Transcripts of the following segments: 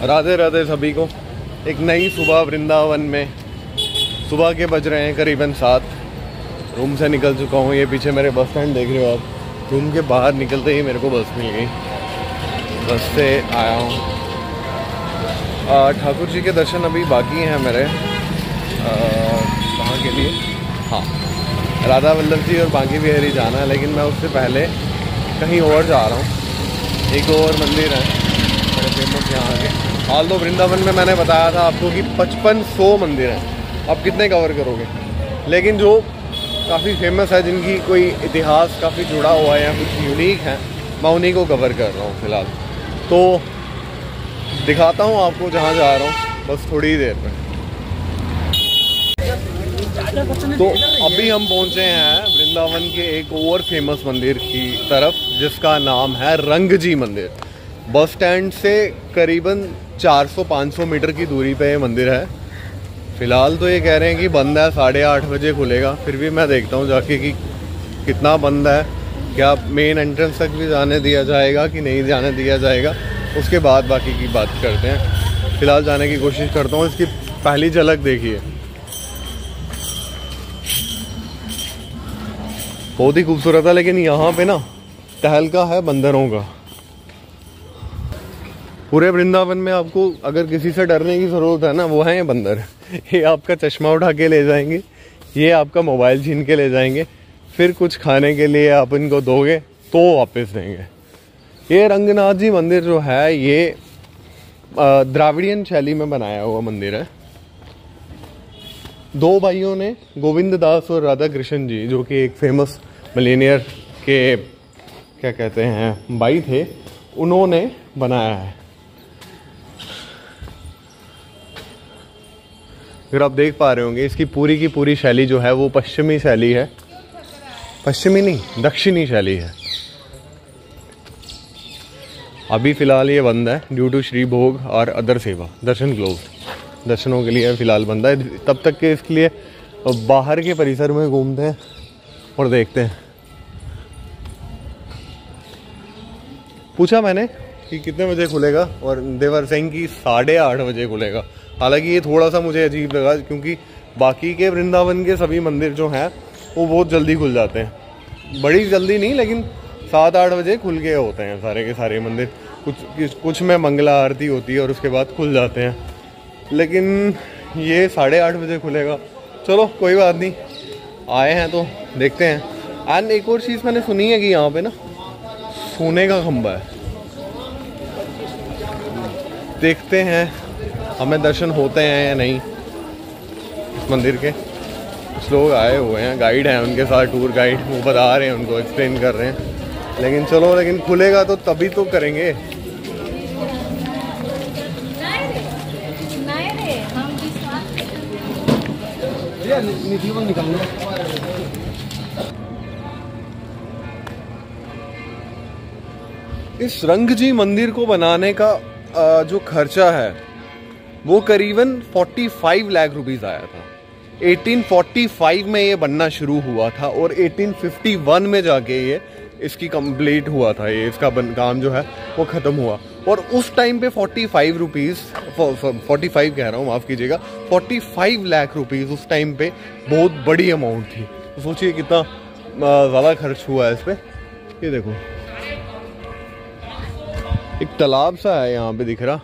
राधे राधे सभी को। एक नई सुबह वृंदावन में। सुबह के बज रहे हैं करीबन 7। रूम से निकल चुका हूँ। ये पीछे मेरे बस स्टैंड देख रहे हो आप। रूम के बाहर निकलते ही मेरे को बस मिल गई। बस से आया हूँ। ठाकुर जी के दर्शन अभी बाकी हैं मेरे। कहाँ के लिए? हाँ, राधा वल्लभ जी और बांकी बिहारी जाना है, लेकिन मैं उससे पहले कहीं और जा रहा हूँ। एक और मंदिर है बड़े फेमस यहाँ के। हाल तो वृंदावन में मैंने बताया था आपको कि 5500 मंदिर हैं। आप कितने कवर करोगे? लेकिन जो काफ़ी फेमस है, जिनकी कोई इतिहास काफ़ी जुड़ा हुआ है या कुछ यूनिक है, मैं उन्हीं को कवर कर रहा हूँ फ़िलहाल। तो दिखाता हूँ आपको जहाँ जा रहा हूँ बस थोड़ी देर में। तो अभी हम पहुँचे हैं वृंदावन के एक और फेमस मंदिर की तरफ, जिसका नाम है रंगजी मंदिर। बस स्टैंड से करीबन 400-500 मीटर की दूरी पे ये मंदिर है। फ़िलहाल तो ये कह रहे हैं कि बंद है, 8:30 बजे खुलेगा। फिर भी मैं देखता हूँ जाके कि कितना बंद है, क्या मेन एंट्रेंस तक भी जाने दिया जाएगा कि नहीं जाने दिया जाएगा। उसके बाद बाकी की बात करते हैं। फ़िलहाल जाने की कोशिश करता हूँ। इसकी पहली झलक देखिए, बहुत ही खूबसूरत है। लेकिन यहाँ पे ना तहलका है बंदरों का। पूरे वृंदावन में आपको अगर किसी से डरने की ज़रूरत है ना, वो है ये बंदर। ये आपका चश्मा उठा के ले जाएंगे, ये आपका मोबाइल छीन के ले जाएंगे, फिर कुछ खाने के लिए आप इनको दोगे तो वापस देंगे। ये रंगनाथ जी मंदिर जो है, ये द्राविडियन शैली में बनाया हुआ मंदिर है। दो भाइयों ने, गोविंद दास और राधा कृष्ण जी, जो कि एक फेमस मिलेनियर के क्या कहते हैं भाई थे, उन्होंने बनाया है। अगर आप देख पा रहे होंगे, इसकी पूरी की पूरी शैली जो है वो पश्चिमी शैली है। पश्चिमी नहीं, दक्षिणी शैली है। अभी फ़िलहाल ये बंद है ड्यू टू श्री भोग और अदर सेवा। दर्शन क्लोज, दर्शनों के लिए फ़िलहाल बंद है। तब तक के इसके लिए बाहर के परिसर में घूमते हैं और देखते हैं। पूछा मैंने कि कितने बजे खुलेगा, और देवर सिंह की 8:30 बजे खुलेगा। हालांकि ये थोड़ा सा मुझे अजीब लगा, क्योंकि बाकी के वृंदावन के सभी मंदिर जो हैं वो बहुत जल्दी खुल जाते हैं। बड़ी जल्दी नहीं, लेकिन 7-8 बजे खुल के होते हैं सारे के सारे मंदिर। कुछ में मंगला आरती होती है और उसके बाद खुल जाते हैं। लेकिन ये 8:30 बजे खुलेगा। चलो कोई बात नहीं, आए हैं तो देखते हैं। एंड एक और चीज़ मैंने सुनी है कि यहाँ पे ना सोने का खंबा है। देखते हैं हमें दर्शन होते हैं या नहीं इस मंदिर के। कुछ लोग आए हुए हैं, गाइड हैं उनके साथ, टूर गाइड, वो बता रहे हैं, उनको एक्सप्लेन कर रहे हैं। लेकिन चलो, लेकिन खुलेगा तो तभी तो करेंगे। इस रंगजी मंदिर को बनाने का जो खर्चा है वो करीबन 45 लाख रुपीस आया था। 1845 में ये बनना शुरू हुआ था और 1851 में जाके ये इसकी कंप्लीट हुआ था। ये इसका काम जो है वो ख़त्म हुआ। और उस टाइम पे 45 कह रहा हूँ, माफ़ कीजिएगा, 45 लाख रुपीस उस टाइम पे बहुत बड़ी अमाउंट थी। तो सोचिए कितना ज़्यादा खर्च हुआ है इस पर। ये देखो, एक तालाब सा है यहाँ पे दिख रहा।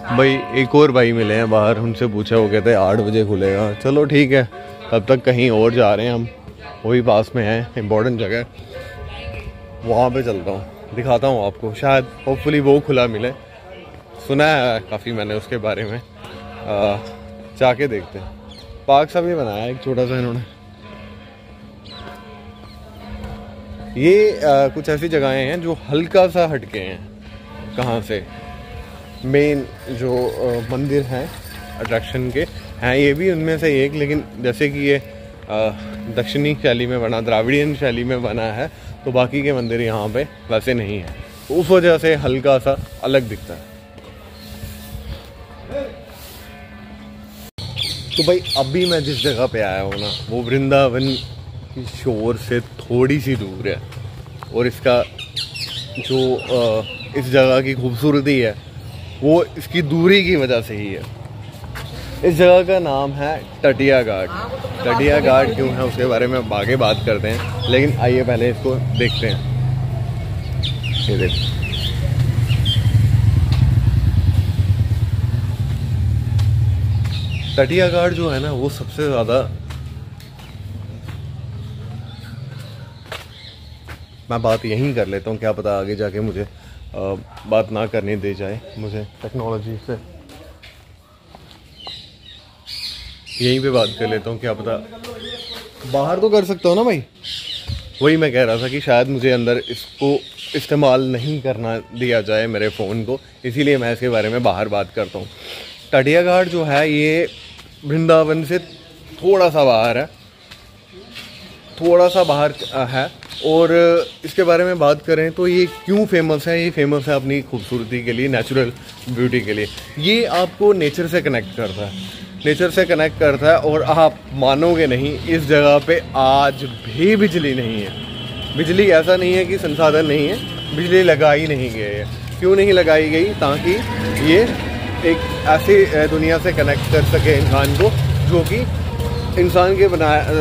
भाई एक और भाई मिले हैं बाहर, उनसे पूछा, वो कहते हैं 8 बजे खुलेगा। चलो ठीक है, तब तक कहीं और जा रहे हैं हम, वही पास में है, इम्पोर्टेंट जगह, वहाँ पे चलता हूँ, दिखाता हूँ आपको। शायद होपफुली वो खुला मिले। सुना है काफ़ी मैंने उसके बारे में। जाके देखते हैं। पार्क सा भी बनाया एक छोटा सा इन्होंने। ये कुछ ऐसी जगहें हैं जो हल्का सा हटके हैं कहाँ से, मेन जो मंदिर हैं अट्रैक्शन के हैं, ये भी उनमें से एक, लेकिन जैसे कि ये दक्षिणी शैली में बना, द्राविडियन शैली में बना है, तो बाकी के मंदिर यहाँ पे वैसे नहीं है, तो उस वजह से हल्का सा अलग दिखता है। तो भाई अभी मैं जिस जगह पे आया हूँ ना, वो वृंदावन की शोर से थोड़ी सी दूर है, और इसका जो इस जगह की खूबसूरती है वो इसकी दूरी की वजह से ही है। इस जगह का नाम है टटिया घाट। टटिया घाट क्यों है उसके बारे में आगे बात करते हैं, लेकिन आइए पहले इसको देखते हैं। ये देखो, टटिया घाट जो है ना, वो सबसे ज़्यादा, मैं बात यहीं कर लेता हूँ, क्या पता आगे जाके मुझे बात ना करने दे जाए, मुझे टेक्नोलॉजी से यहीं पे बात कर लेता हूँ, क्या पता बाहर तो कर सकता हूँ ना भाई। वही मैं कह रहा था कि शायद मुझे अंदर इसको इस्तेमाल नहीं करना दिया जाए मेरे फ़ोन को, इसीलिए मैं इसके बारे में बाहर बात करता हूँ। टटिया घाट जो है ये वृंदावन से थोड़ा सा बाहर है, थोड़ा सा बाहर है, और इसके बारे में बात करें तो ये क्यों फेमस है? ये फेमस है अपनी खूबसूरती के लिए, नेचुरल ब्यूटी के लिए। ये आपको नेचर से कनेक्ट करता है, नेचर से कनेक्ट करता है, और आप मानोगे नहीं, इस जगह पे आज भी बिजली नहीं है। बिजली ऐसा नहीं है कि संसाधन नहीं है, बिजली लगाई नहीं गई है। क्यों नहीं लगाई गई? ताकि ये एक ऐसी दुनिया से कनेक्ट कर सके इंसान को, जो कि इंसान के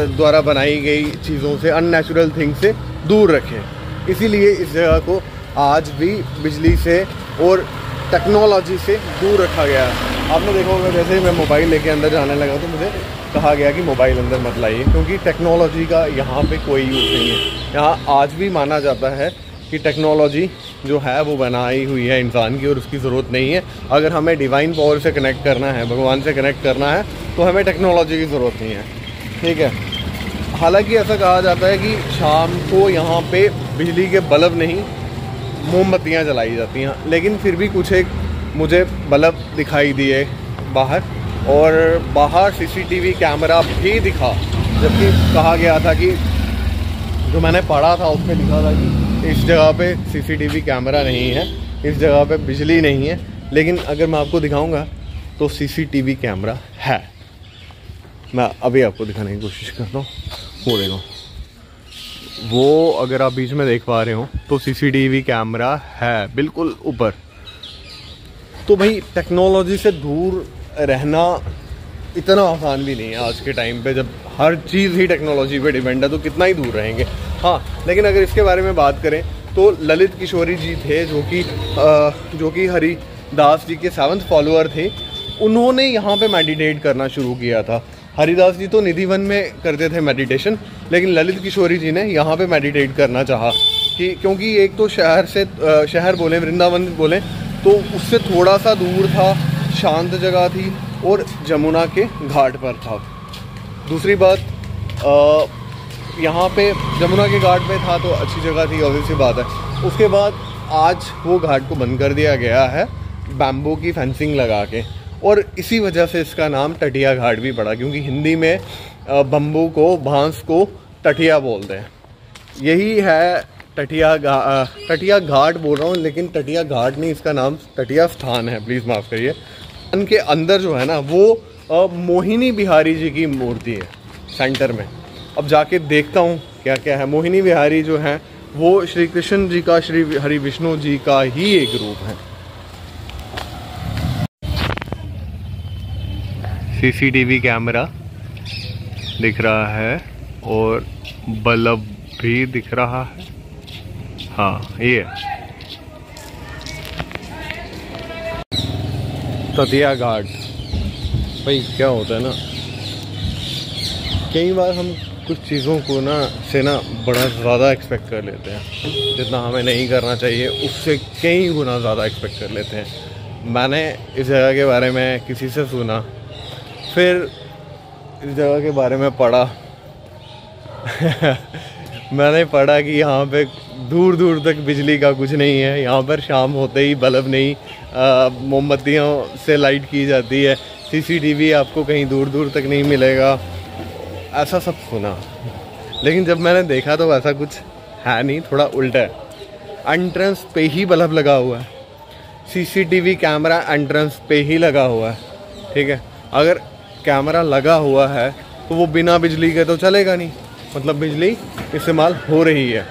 द्वारा बनाई गई चीज़ों से, अननेचुरल थिंग से दूर रखें। इसीलिए इस जगह को आज भी बिजली से और टेक्नोलॉजी से दूर रखा गया है। आपने देखा होगा, जैसे ही मैं मोबाइल लेके अंदर जाने लगा तो मुझे कहा गया कि मोबाइल अंदर मत लाइए, क्योंकि टेक्नोलॉजी का यहाँ पे कोई यूज़ नहीं है। यहाँ आज भी माना जाता है कि टेक्नोलॉजी जो है वो बनाई हुई है इंसान की, और उसकी ज़रूरत नहीं है। अगर हमें डिवाइन पावर से कनेक्ट करना है, भगवान से कनेक्ट करना है, तो हमें टेक्नोलॉजी की ज़रूरत नहीं है, ठीक है। हालांकि ऐसा कहा जाता है कि शाम को यहाँ पे बिजली के बल्ब नहीं, मोमबत्तियाँ जलाई जाती हैं, लेकिन फिर भी कुछ एक मुझे बल्ब दिखाई दिए बाहर, और बाहर सीसीटीवी कैमरा भी दिखा, जबकि कहा गया था कि, जो मैंने पढ़ा था उसमें लिखा था कि इस जगह पे सीसीटीवी कैमरा नहीं है, इस जगह पे बिजली नहीं है। लेकिन अगर मैं आपको दिखाऊंगा तो सीसीटीवी कैमरा है। मैं अभी आपको दिखाने की कोशिश करता हूँ, वो देखो, वो अगर आप बीच में देख पा रहे हो तो सीसीटीवी कैमरा है बिल्कुल ऊपर। तो भाई टेक्नोलॉजी से दूर रहना इतना आसान भी नहीं है आज के टाइम पे, जब हर चीज़ ही टेक्नोलॉजी पे डिपेंड है, तो कितना ही दूर रहेंगे। हाँ, लेकिन अगर इसके बारे में बात करें तो ललित किशोरी जी थे, जो कि हरिदास जी के 7th फॉलोअर थे। उन्होंने यहाँ पे मेडिटेट करना शुरू किया था। हरिदास जी तो निधिवन में करते थे मेडिटेशन, लेकिन ललित किशोरी जी ने यहाँ पे मेडिटेट करना चाहा, कि क्योंकि एक तो शहर बोले, वृंदावन बोले, तो उससे थोड़ा सा दूर था, शांत जगह थी, और जमुना के घाट पर था। दूसरी बात, यहाँ पे जमुना के घाट पे था तो अच्छी जगह थी, ऑब्वियस सी बात है। उसके बाद आज वो घाट को बंद कर दिया गया है बैम्बू की फेंसिंग लगा के, और इसी वजह से इसका नाम टटिया घाट भी पड़ा, क्योंकि हिंदी में बम्बू को, बांस को टटिया बोलते हैं। यही है टटिया घाट बोल रहा हूँ, लेकिन टटिया घाट नहीं, इसका नाम टटिया स्थान है, प्लीज़ माफ़ करिए। उनके अंदर जो है ना, वो मोहिनी बिहारी जी की मूर्ति है सेंटर में। अब जाके देखता हूँ क्या क्या है। मोहिनी बिहारी जो है वो श्री कृष्ण जी का, श्री हरि विष्णु जी का ही एक रूप है। सीसीटीवी कैमरा दिख रहा है और बल्ब भी दिख रहा है। हाँ, ये टटिया घाट। भाई क्या होता है ना, कई बार हम कुछ चीज़ों को ना बड़ा ज़्यादा एक्सपेक्ट कर लेते हैं, जितना हमें नहीं करना चाहिए उससे कई गुना ज़्यादा एक्सपेक्ट कर लेते हैं। मैंने इस जगह के बारे में किसी से सुना, फिर इस जगह के बारे में पढ़ा मैंने पढ़ा कि यहाँ पे दूर दूर तक बिजली का कुछ नहीं है, यहाँ पर शाम होते ही बल्ब नहीं, मोमबत्तियों से लाइट की जाती है, सीसीटीवी आपको कहीं दूर दूर तक नहीं मिलेगा, ऐसा सब सुना। लेकिन जब मैंने देखा तो ऐसा कुछ है नहीं, थोड़ा उल्टा है। एंट्रेंस पे ही बल्ब लगा हुआ है, सीसीटीवी कैमरा एंट्रेंस पे ही लगा हुआ है, ठीक है। अगर कैमरा लगा हुआ है तो वो बिना बिजली के तो चलेगा नहीं, मतलब बिजली इस्तेमाल हो रही है।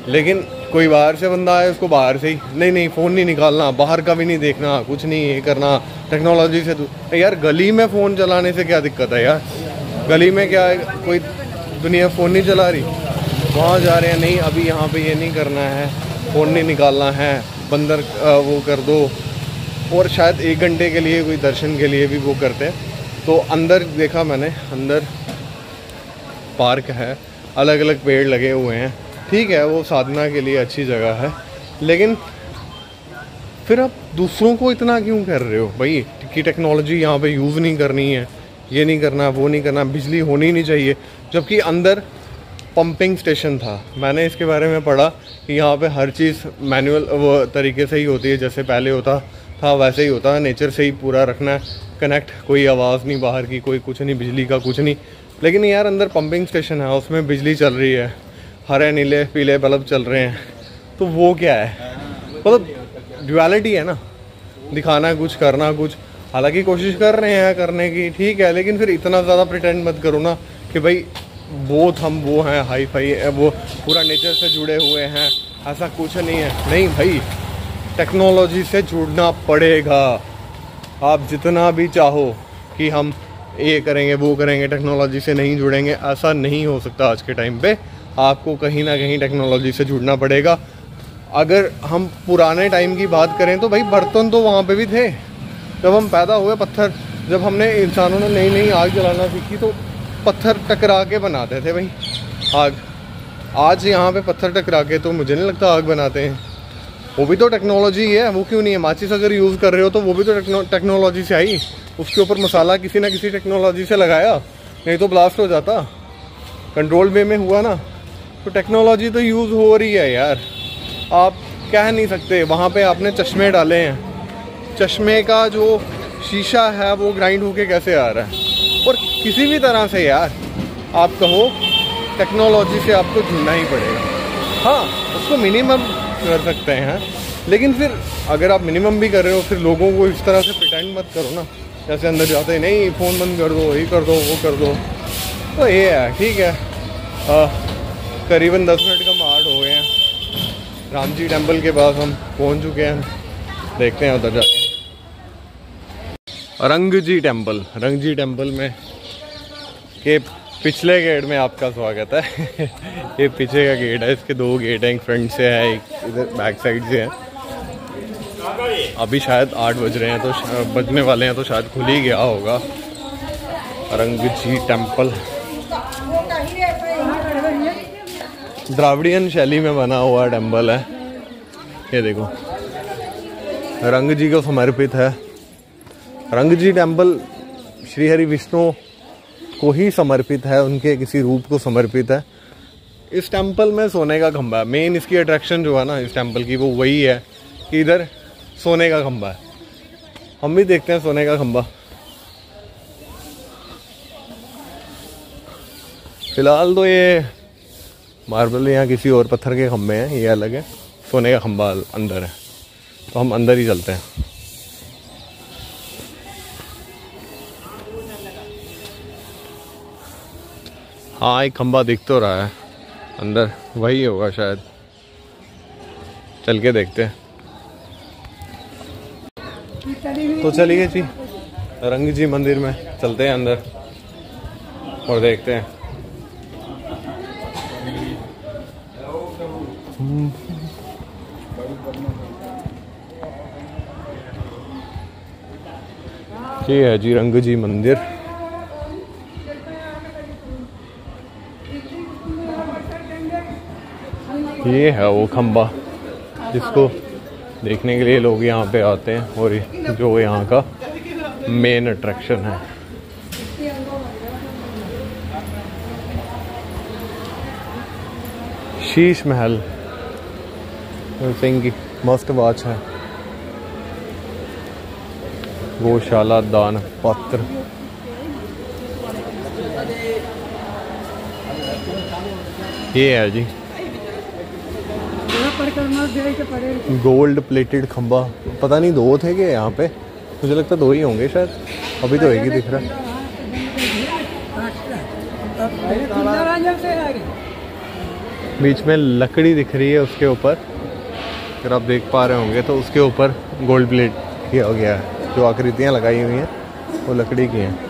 लेकिन कोई बाहर से बंदा आए, उसको बाहर से ही नहीं फ़ोन नहीं निकालना, बाहर का भी नहीं देखना, कुछ नहीं ये करना, टेक्नोलॉजी से यार गली में फ़ोन चलाने से क्या दिक्कत है यार? गली में क्या है, कोई दुनिया फ़ोन नहीं चला रही, वहाँ जा रहे हैं, नहीं अभी यहाँ पे ये नहीं करना है, फ़ोन नहीं निकालना है, बंदर वो कर दो। और शायद 1 घंटे के लिए कोई दर्शन के लिए भी वो करते हैं। तो अंदर देखा मैंने, अंदर पार्क है, अलग अलग पेड़ लगे हुए हैं, ठीक है, वो साधना के लिए अच्छी जगह है। लेकिन फिर आप दूसरों को इतना क्यों कर रहे हो भाई कि टेक्नोलॉजी यहाँ पे यूज़ नहीं करनी है, ये नहीं करना, वो नहीं करना, बिजली होनी नहीं चाहिए। जबकि अंदर पंपिंग स्टेशन था, मैंने इसके बारे में पढ़ा कि यहाँ पे हर चीज़ मैनुअल वो तरीके से ही होती है, जैसे पहले होता था वैसे ही होता है, नेचर से ही पूरा रखना है कनेक्ट, कोई आवाज़ नहीं बाहर की, कोई कुछ नहीं, बिजली का कुछ नहीं। लेकिन यार अंदर पंपिंग स्टेशन है, उसमें बिजली चल रही है, हरे नीले पीले बल्ब चल रहे हैं, तो वो क्या है? मतलब ड्युअलिटी है ना, दिखाना कुछ, करना कुछ। हालांकि कोशिश कर रहे हैं करने की, ठीक है, लेकिन फिर इतना ज़्यादा प्रिटेंड मत करो ना कि भाई बोथ हम वो हैं, हाई फाई वो पूरा नेचर से जुड़े हुए हैं, ऐसा कुछ नहीं है। नहीं भाई, टेक्नोलॉजी से जुड़ना पड़ेगा। आप जितना भी चाहो कि हम ये करेंगे वो करेंगे, टेक्नोलॉजी से नहीं जुड़ेंगे, ऐसा नहीं हो सकता। आज के टाइम पे आपको कहीं ना कहीं टेक्नोलॉजी से जुड़ना पड़ेगा। अगर हम पुराने टाइम की बात करें तो भाई बर्तन तो वहाँ पे भी थे, जब हम पैदा हुए पत्थर, जब हमने इंसानों ने नई नई आग जलाना सीखी तो पत्थर टकरा के बनाते थे भाई आग। आज यहाँ पे पत्थर टकरा के तो मुझे नहीं लगता आग बनाते हैं, वो भी तो टेक्नोलॉजी है। वो क्यों नहीं है? माचिस अगर यूज़ कर रहे हो तो वो भी तो टेक्नोलॉजी से आई, उसके ऊपर मसाला किसी ना किसी टेक्नोलॉजी से लगाया, नहीं तो ब्लास्ट हो जाता। कंट्रोल वे में हुआ ना, तो टेक्नोलॉजी तो यूज़ हो रही है यार। आप कह नहीं सकते। वहाँ पे आपने चश्मे डाले हैं, चश्मे का जो शीशा है वो ग्राइंड होके कैसे आ रहा है? और किसी भी तरह से यार आप कहो टेक्नोलॉजी से आपको जुड़ना ही पड़ेगा। हाँ, उसको मिनिमम कर सकते हैं, लेकिन फिर अगर आप मिनिमम भी कर रहे हो फिर लोगों को इस तरह से प्रिटेंड मत करो ना, जैसे अंदर जाते ही नहीं फ़ोन बंद कर दो, ये कर दो, वो कर दो। तो ये है, ठीक है। करीबन 10 मिनट कम 8 हो गए हैं। राम जी टेम्पल के पास हम पहुंच चुके हैं, देखते हैं उधर जाके। रंग जी टेम्पल में के पिछले गेट में आपका स्वागत है। ये पीछे का गेट है, इसके 2 गेट हैं, एक फ्रंट से है, एक इधर बैक साइड से है। अभी शायद 8 बज रहे हैं, तो बजने वाले हैं, तो शायद खुल ही गया होगा। रंग जी टेम्पल द्राविडियन शैली में बना हुआ टेम्पल है। ये देखो, रंग जी को समर्पित है। रंग जी टेम्पल श्री हरि विष्णु को ही समर्पित है, उनके किसी रूप को समर्पित है। इस टेम्पल में सोने का खंभा है। मेन इसकी अट्रैक्शन जो है ना इस टेम्पल की, वो वही है कि इधर सोने का खंभा है। हम भी देखते हैं सोने का खंभा। फिलहाल तो ये मार्बल या किसी और पत्थर के खंभे हैं, ये अलग है। सोने का खंभा अंदर है, तो हम अंदर ही चलते हैं। हाँ, एक खंभा दिख तो रहा है अंदर, वही होगा शायद। चल के देखते हैं। तो चलिए जी, रंग जी मंदिर में चलते हैं अंदर और देखते हैं। ये है जी रंग जी मंदिर। ये है वो खंबा जिसको देखने के लिए लोग यहाँ पे आते हैं, और जो यहाँ का मेन अट्रैक्शन है। शीश महल सिंह की मस्त वॉच है। गौशाला दान पात्र। ये है जी गोल्ड प्लेटेड खंबा। पता नहीं दो थे क्या यहाँ पे, मुझे लगता दो ही होंगे शायद, अभी तो एक ही दिख रहा है। बीच में लकड़ी दिख रही है, उसके ऊपर अगर आप देख पा रहे होंगे तो उसके ऊपर गोल्ड प्लेट किया गया है। जो आकृतियाँ लगाई हुई हैं वो लकड़ी की हैं। –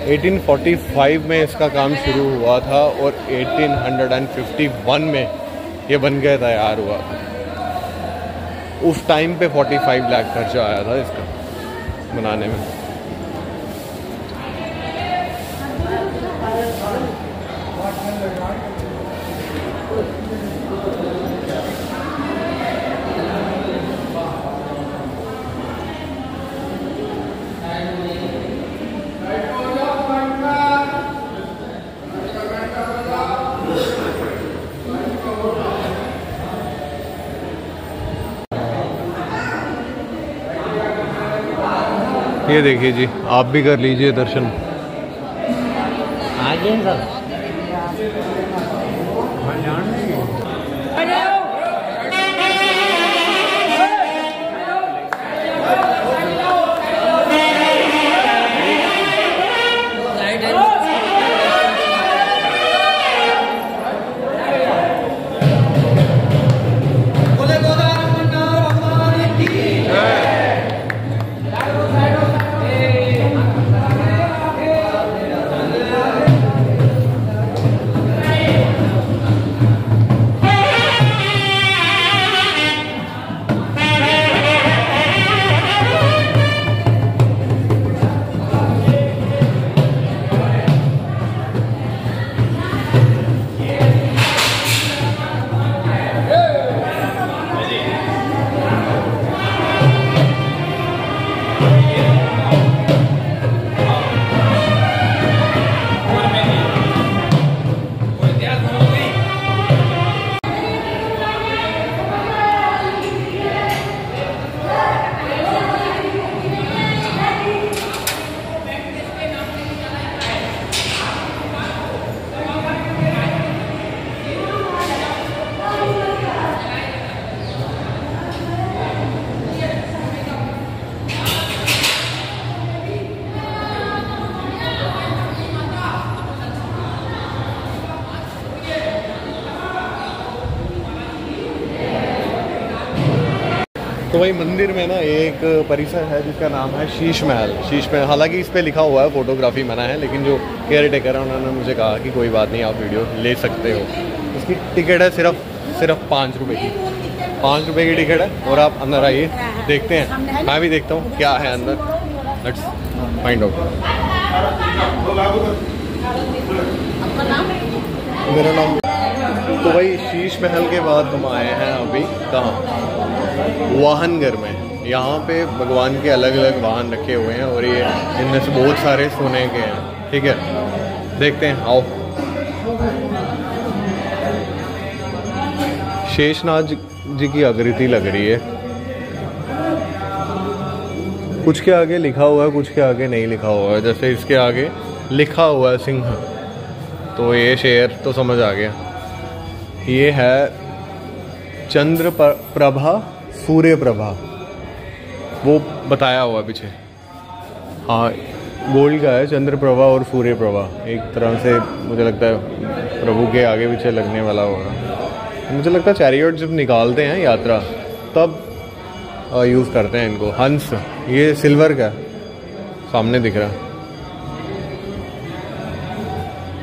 1845 में इसका काम शुरू हुआ था और 1851 में ये बन के तैयार हुआ था। उस टाइम पे 45 लाख खर्चा आया था इसका बनाने में। ये देखिए जी, आप भी कर लीजिए दर्शन। आगे सर तो वही मंदिर में ना एक परिसर है जिसका नाम है शीश महल। शीश महल, हालांकि इस पे लिखा हुआ है फोटोग्राफी मना है, लेकिन जो केयर टेकर है उन्होंने मुझे कहा कि कोई बात नहीं, आप वीडियो ले सकते हो। उसकी टिकट है सिर्फ 5 रुपये की। 5 रुपये की टिकट है और आप अंदर आइए, देखते हैं। मैं भी देखता हूँ क्या है अंदर, लेट्स फाइंड आउट। मेरा नाम तो भाई शीश महल के बाद हम आए हैं अभी कहाँ, वाहन घर में। यहाँ पे भगवान के अलग अलग वाहन रखे हुए हैं और ये इनमें से बहुत सारे सोने के हैं। ठीक है, देखते हैं, आओ। शेषनाग जी की आकृति लग रही है। कुछ के आगे लिखा हुआ है, कुछ के आगे नहीं लिखा हुआ है। जैसे इसके आगे लिखा हुआ है सिंह, तो ये शेर तो समझ आ गया। ये है चंद्र प्रभा सूर्य प्रभा, वो बताया हुआ पीछे। हाँ, गोल्ड का है, चंद्र प्रभा और सूर्य प्रभा। एक तरह से मुझे लगता है प्रभु के आगे पीछे लगने वाला होगा। मुझे लगता है चैरियट जब निकालते हैं यात्रा तब यूज़ करते हैं इनको। हंस, ये सिल्वर का सामने दिख रहा।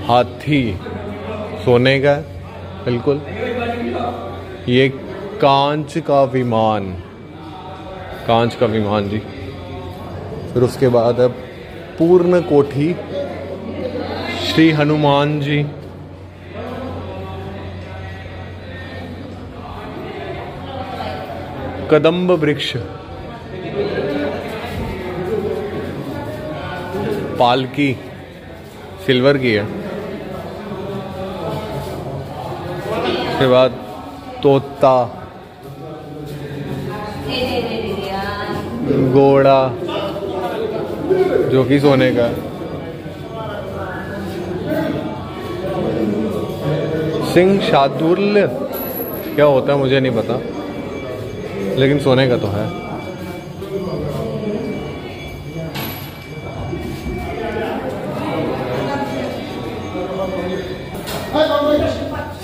हाथी सोने का बिल्कुल। ये कांच का विमान, कांच का विमान जी। फिर उसके बाद अब पूर्ण कोठी, श्री हनुमान जी, कदम्ब वृक्ष, पालकी सिल्वर की है। उसके बाद तोता, घोड़ा जो कि सोने का, सिंह शार्दूल क्या होता है मुझे नहीं पता, लेकिन सोने का तो है।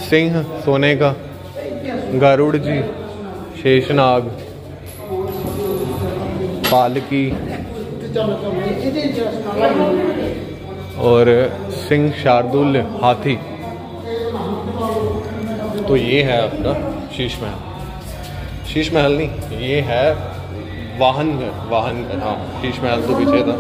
सिंह सोने का, गरुड़ जी, शेषनाग, पालकी और सिंह शार्दूल हाथी। तो ये है आपका शीश महल। शीश महल नहीं, ये है वाहन घर। हाँ, शीश महल तो पीछे था।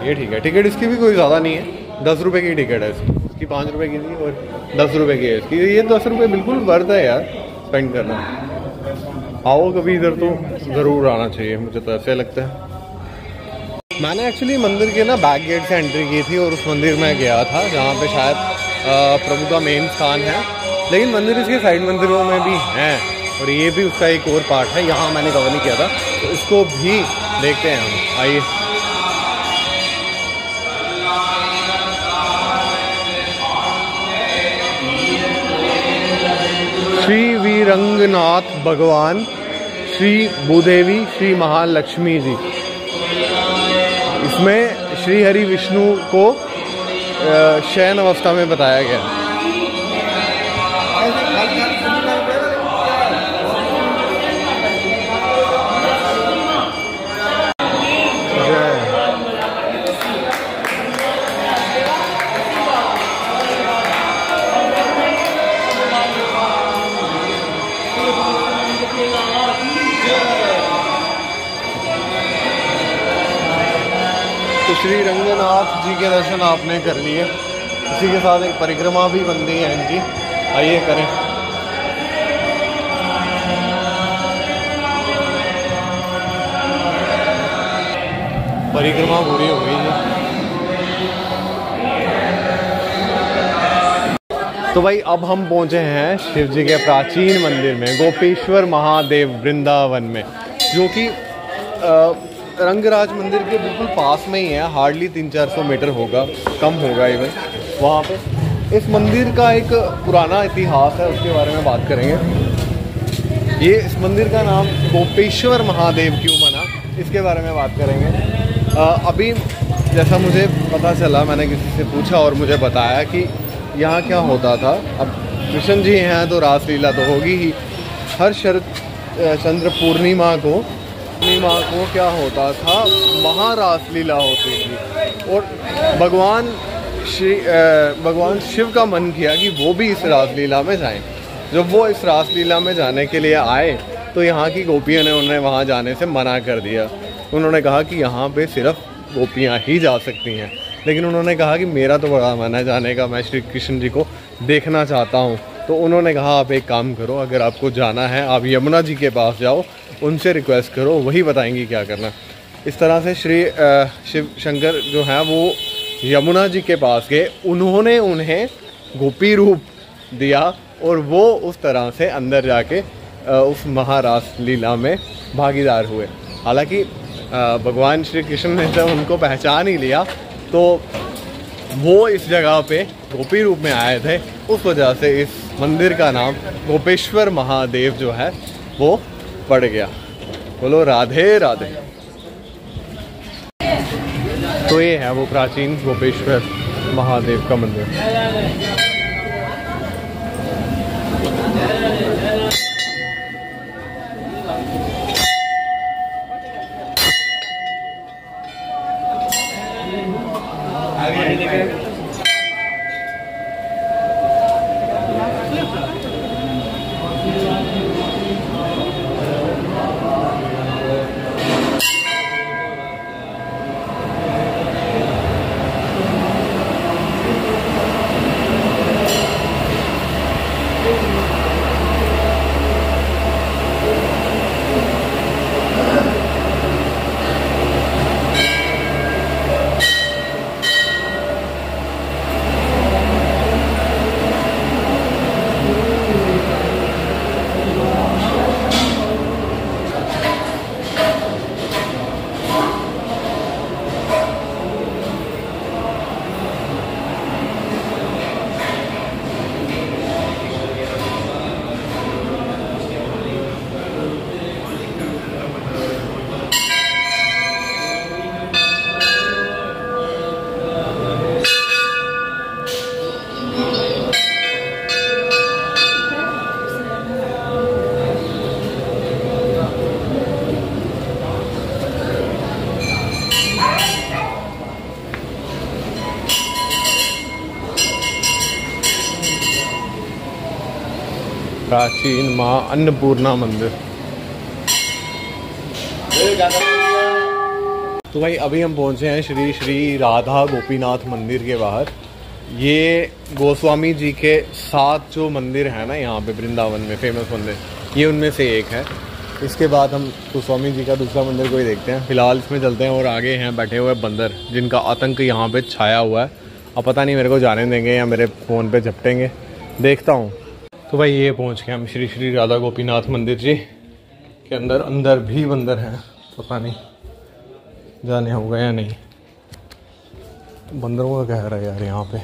ये ठीक है। टिकट इसकी भी कोई ज़्यादा नहीं है, 10 रुपये की टिकट है इसकी 5 रुपये की थी और 10 रुपये की है इसकी। ये 10 रुपये बिल्कुल वर्थ है यार स्पेंड करना। आओ कभी इधर तो ज़रूर आना चाहिए, मुझे तो ऐसे लगता है। मैंने एक्चुअली मंदिर के ना बैक गेट से एंट्री की थी और उस मंदिर में गया था जहाँ पे शायद प्रभु का मेन स्थान है, लेकिन मंदिर इसके साइड मंदिरों में भी हैं और ये भी उसका एक और पार्ट है। यहाँ मैंने कवर नहीं किया था, तो इसको भी देखते हैं हम। आइए। श्री वीरंगनाथ भगवान, श्री भूदेवी, श्री महालक्ष्मी जी। इसमें श्री हरि विष्णु को शयन अवस्था में बताया गया। तो श्री रंगनाथ जी के दर्शन आपने कर लिए, इसी के साथ एक परिक्रमा भी बन गई है इनकी। आइए करें। परिक्रमा पूरी हो गई है। तो भाई अब हम पहुंचे हैं शिव जी के प्राचीन मंदिर में, गोपेश्वर महादेव वृंदावन में, जो कि रंगराज मंदिर के बिल्कुल पास में ही है। हार्डली 300-400 मीटर होगा, कम होगा इवन। वहाँ पे इस मंदिर का एक पुराना इतिहास है, उसके बारे में बात करेंगे। ये इस मंदिर का नाम गोपेश्वर महादेव क्यों बना, इसके बारे में बात करेंगे। अभी जैसा मुझे पता चला, मैंने किसी से पूछा और मुझे बताया कि यहाँ क्या होता था। अब कृष्ण जी हैं तो रासलीला तो होगी ही। हर शरद चंद्र पूर्णिमा को क्या होता था, महारासलीला होती थी और भगवान शिव का मन किया कि वो भी इस रासलीला में जाएं। जब वो इस रासलीला में जाने के लिए आए तो यहाँ की गोपियों ने उन्हें वहाँ जाने से मना कर दिया। उन्होंने कहा कि यहाँ पे सिर्फ गोपियाँ ही जा सकती हैं, लेकिन उन्होंने कहा कि मेरा तो बड़ा मन है जाने का, मैं श्री कृष्ण जी को देखना चाहता हूँ। तो उन्होंने कहा आप एक काम करो, अगर आपको जाना है आप यमुना जी के पास जाओ, उनसे रिक्वेस्ट करो, वही बताएंगी क्या करना। इस तरह से श्री शिव शंकर जो हैं वो यमुना जी के पास गए, उन्होंने उन्हें गोपी रूप दिया और वो उस तरह से अंदर जाके उस महारास लीला में भागीदार हुए। हालांकि भगवान श्री कृष्ण ने जब उनको पहचान ही लिया तो वो इस जगह पे गोपी रूप में आए थे, उस वजह से इस मंदिर का नाम गोपेश्वर महादेव जो है वो पड़ गया। बोलो राधे राधे। तो ये है वो प्राचीन गोपेश्वर महादेव का मंदिर। प्राचीन माँ अन्नपूर्णा मंदिर। तो भाई अभी हम पहुंचे हैं श्री श्री राधा गोपीनाथ मंदिर के बाहर। ये गोस्वामी जी के 7 जो मंदिर हैं ना यहाँ पे वृंदावन में फेमस मंदिर, ये उनमें से एक है। इसके बाद हम गोस्वामी जी का दूसरा मंदिर को ही देखते हैं। फिलहाल इसमें चलते हैं और आगे हैं बैठे हुए बंदर जिनका आतंक यहाँ पे छाया हुआ है। अब पता नहीं मेरे को जाने देंगे या मेरे फ़ोन पे झपटेंगे, देखता हूँ। तो भाई ये पहुँच गए हम श्री श्री राधा गोपीनाथ मंदिर जी के अंदर भी बंदर हैं। पता नहीं जाने होगा या नहीं। बंदरों का कह रहा है यार यहाँ पे।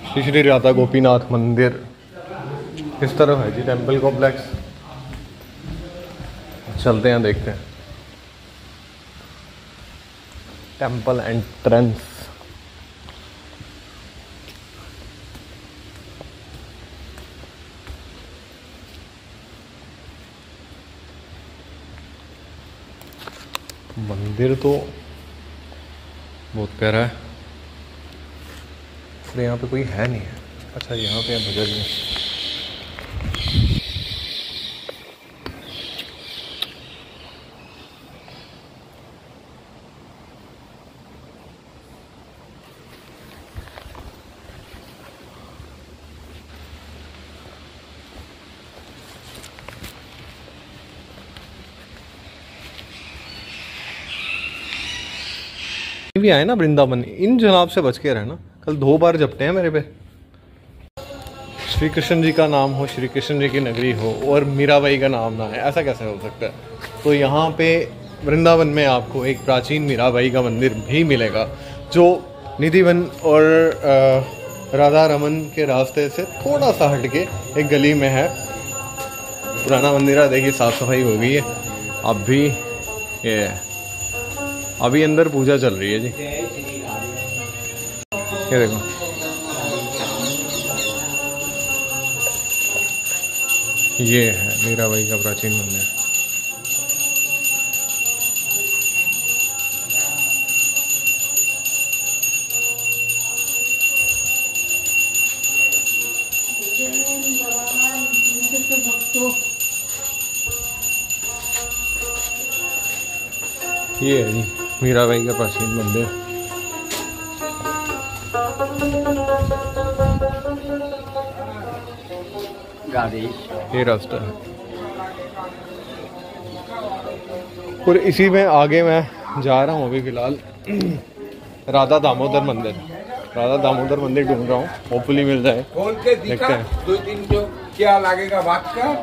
श्री श्री राधा गोपीनाथ मंदिर किस तरफ है जी? Temple complex. चलते हैं देखते हैं। Temple entrance. मंदिर तो बहुत प्यारा है, पर यहाँ पे कोई है नहीं है। अच्छा यहाँ पे भजन में भी आए ना वृंदावन, इन जनाब से बच के रहना। कल 2 बार झपटे हैं मेरे पे। श्री कृष्ण जी का नाम हो, श्री कृष्ण जी की नगरी हो और मीराबाई का नाम ना है, ऐसा कैसे हो सकता है? तो यहाँ पे वृंदावन में आपको एक प्राचीन मीराबाई का मंदिर भी मिलेगा जो निधिवन और राधा रमन के रास्ते से थोड़ा सा हटके एक गली में है। पुराना मंदिर है, देखिए साफ सफाई हो गई है। अब भी ये अभी अंदर पूजा चल रही है जी। ये देखो, ये है मीराबाई का प्राचीन मंदिर। ये है जी मीराबाई का प्राचीन मंदिर। ये रास्ता है और इसी में आगे मैं जा रहा हूँ अभी फिलहाल राधा दामोदर मंदिर। राधा दामोदर मंदिर ढूंढ रहा हूँ, होपफुली मिल जाए। देखते हैं 2-3 जो क्या लगेगा बात का।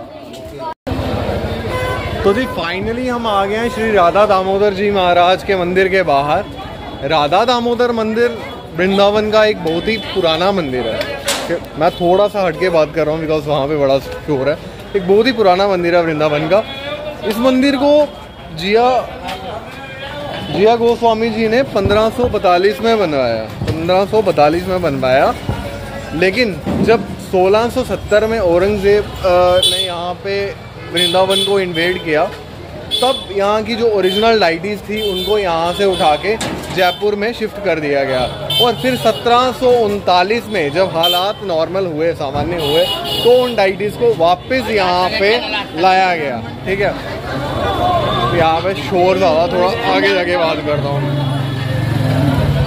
तो जी फाइनली हम आ गए हैं श्री राधा दामोदर जी महाराज के मंदिर के बाहर। राधा दामोदर मंदिर वृंदावन का एक बहुत ही पुराना मंदिर है। मैं थोड़ा सा हटके बात कर रहा हूँ बिकॉज वहाँ पे बड़ा शोर है। एक बहुत ही पुराना मंदिर है वृंदावन का। इस मंदिर को जिया गोस्वामी जी ने 1542 में बनवाया। 1542 में बनवाया, लेकिन जब 1670 में औरंगजेब ने यहाँ पे वृंदावन को इन्वेड किया, तब यहाँ की जो ओरिजिनल डाइटीज़ थी उनको यहाँ से उठा के जयपुर में शिफ्ट कर दिया गया। और फिर 1739 में जब हालात नॉर्मल हुए, सामान्य हुए, तो उन डाइटीज़ को वापस यहाँ पे लाया गया। ठीक है, यहाँ पे शोर ज़्यादा, थोड़ा आगे जाके बात करता हूँ।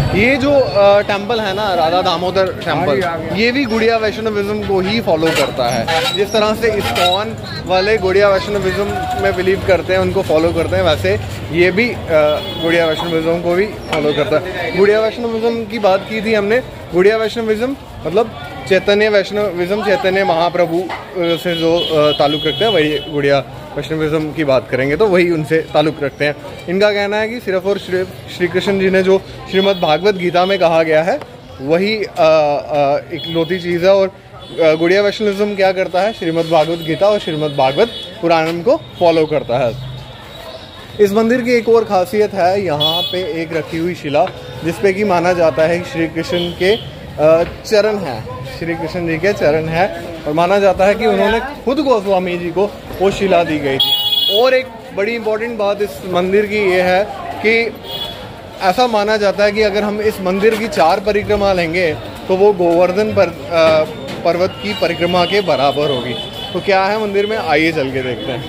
ये जो टेम्पल है ना राधा दामोदर टेम्पल, ये भी गुड़िया वैष्णविज्म को ही फॉलो करता है। जिस तरह से इस्कॉन वाले गुड़िया वैष्णविज्म में बिलीव करते हैं, उनको फॉलो करते हैं, वैसे ये भी गुड़िया वैष्णविज्म को भी फॉलो करता है। गुड़िया वैष्णविज्म की बात की थी हमने। गुड़िया वैष्णविज्म मतलब चैतन्य वैष्णविज्म, चैतन्य महाप्रभु से जो ताल्लुक़ रखते हैं, वही गुड़िया वैष्णविज्म की बात करेंगे तो वही उनसे ताल्लुक़ रखते हैं। इनका कहना है कि सिर्फ और श्री कृष्ण जी ने जो श्रीमद् भागवत गीता में कहा गया है वही इकलौती चीज़ है। और गुड़िया वैष्णविज्म क्या करता है, श्रीमद् भागवत गीता और श्रीमद् भागवत पुराणम को फॉलो करता है। इस मंदिर की एक और खासियत है, यहाँ पे एक रखी हुई शिला जिसपे कि माना जाता है कि श्री कृष्ण के चरण है, श्री कृष्ण जी के चरण है, और माना जाता है कि उन्होंने खुद गोस्वामी जी को वो शिला दी गई थी। और एक बड़ी इंपॉर्टेंट बात इस मंदिर की ये है कि ऐसा माना जाता है कि अगर हम इस मंदिर की 4 परिक्रमा लेंगे तो वो गोवर्धन पर्वत की परिक्रमा के बराबर होगी। तो क्या है मंदिर में, आइए चल के देखते हैं।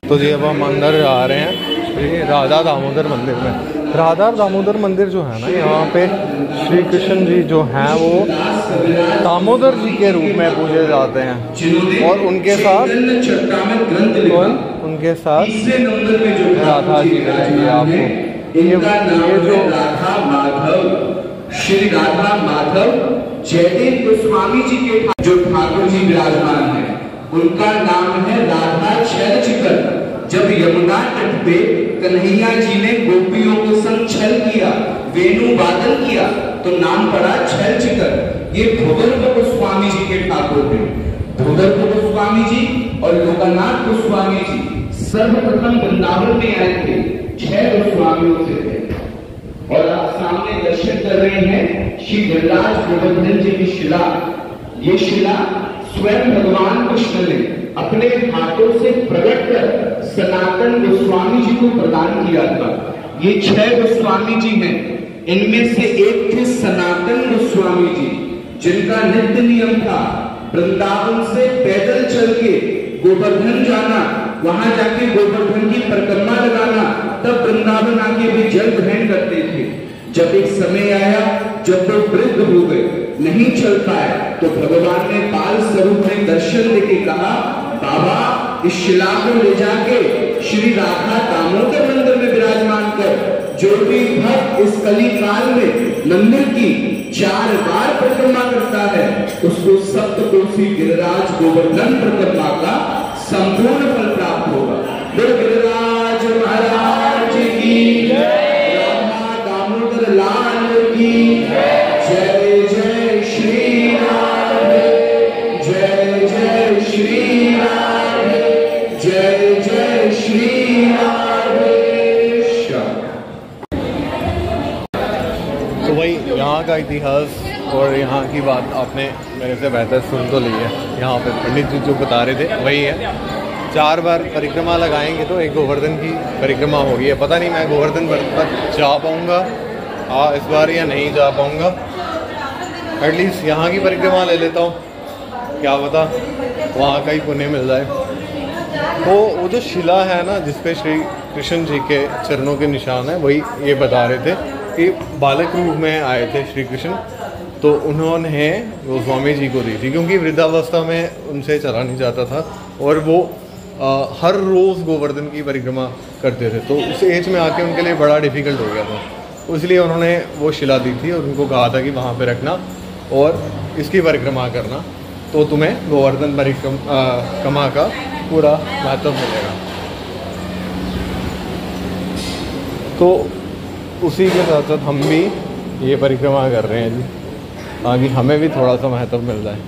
तो जी अब हम अंदर आ रहे हैं राधा दामोदर मंदिर में। राधा दामोदर मंदिर जो है ना, यहाँ पे श्री कृष्ण जी जो हैं वो दामोदर जी के रूप में पूजे जाते हैं, और उनके साथ राधा जी मिलेंगे आपको। ये जो श्री राधा माधव जयदेव गोस्वामी जी के जो ठाकुर जी विराजमान है, उनका नाम है राधा छलचिकर। जब यमुना तट पे कन्हैया जी ने गोपियों को संग छल किया, वेणु वादन किया, तो नाम पड़ा छलचिकर। ये भूगर्भ गोस्वामी जी के ठाकुर थे। भूगर्भ गोस्वामी जी और लोकनाथ गोस्वामी जी सर्वप्रथम वृंदावन में आए थे, 6 गोस्वामियों से थे। और आप सामने दर्शन कर रहे हैं श्री गिरिराज गोवर्धन जी की शिला। ये शिला स्वयं भगवान कृष्ण ने अपने हाथों से प्रकट कर सनातन गोस्वामी जी को प्रदान किया था। ये 6 गोस्वामी जी हैं। इनमें से एक थे सनातन गोस्वामी जी, जिनका नित्य नियम था वृंदावन से पैदल चल के गोवर्धन जाना, वहां जाके गोवर्धन की परिक्रमा लगाना, तब वृंदावन आके भी जल ग्रहण करते थे। जब एक समय आया जब वो वृद्ध हो गए, नहीं चल पाए, तो भगवान ने बाल स्वरूप में दर्शन देके कहा, बाबा इस शिला को ले जाके श्री राधा दामोदर मंदिर में विराजमान कर। जो भी भक्त इस कली काल में मंदिर की 4 बार परिक्रमा करता है, उसको सप्तकोशी गिरिराज गोवर्धन परिक्रमा का संपूर्ण फल प्राप्त होगा। गिरिराज महाराज की राधा दामोदर लाल की जय जय श्री राधे, जय जय श्री राधे, जय जय श्री राधे। तो वही यहाँ का इतिहास और यहाँ की बात आपने मेरे से बेहतर सुन तो ली है। यहाँ पे पंडित जी जो बता रहे थे वही है, 4 बार परिक्रमा लगाएंगे तो एक गोवर्धन की परिक्रमा होगी। है पता नहीं मैं गोवर्धन तक जा पाऊँगा इस बार या नहीं जा पाऊँगा। एटलीस्ट यहाँ की परिक्रमा ले लेता हूँ, क्या पता वहाँ का ही पुण्य मिल जाए। तो वो जो शिला है ना जिसपे श्री कृष्ण जी के चरणों के निशान है, वही ये बता रहे थे कि बालक रूप में आए थे श्री कृष्ण, तो उन्होंने गोस्वामी जी को दी थी, क्योंकि वृद्धावस्था में उनसे चला नहीं जाता था और वो हर रोज़ गोवर्धन की परिक्रमा करते थे। तो उस एज में आके उनके लिए बड़ा डिफ़िकल्ट हो गया था, इसलिए उन्होंने वो शिला दी थी और उनको कहा था कि वहाँ पे रखना और इसकी परिक्रमा करना, तो तुम्हें गोवर्धन परिक्रमा का पूरा महत्व मिलेगा। तो उसी के साथ साथ हम भी ये परिक्रमा कर रहे हैं जी, ताकि हमें भी थोड़ा सा महत्व मिल जाए।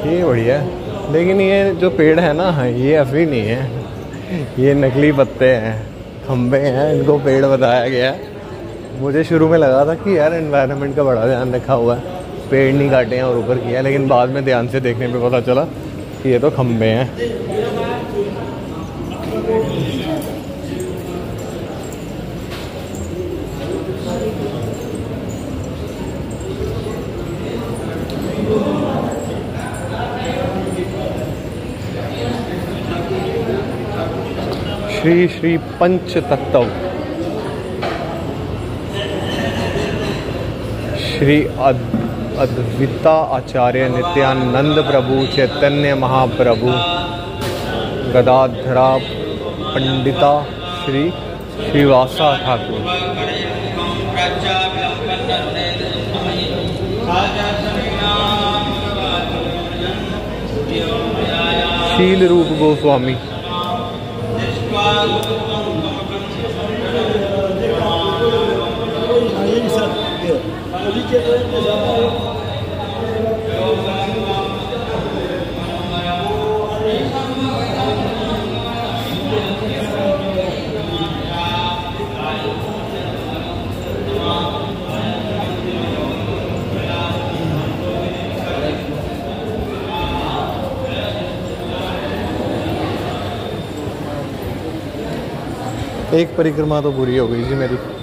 ये बढ़िया है, लेकिन ये जो पेड़ है ना ये असली नहीं है, ये नकली पत्ते हैं, खम्बे हैं, इनको पेड़ बताया गया है। मुझे शुरू में लगा था कि यार एनवायरनमेंट का बड़ा ध्यान रखा हुआ है, पेड़ नहीं काटे हैं और ऊपर किया, लेकिन बाद में ध्यान से देखने पे पता चला कि ये तो खम्बे हैं। श्री श्री पंच तत्व श्री अद्विता आचार्य नित्यानंद प्रभु चैतन्य महाप्रभु गदाधरा पंडिता श्री श्रीवासा ठाकुर। शील रूप गोस्वामी। एक परिक्रमा तो पूरी हो गई जी मेरी।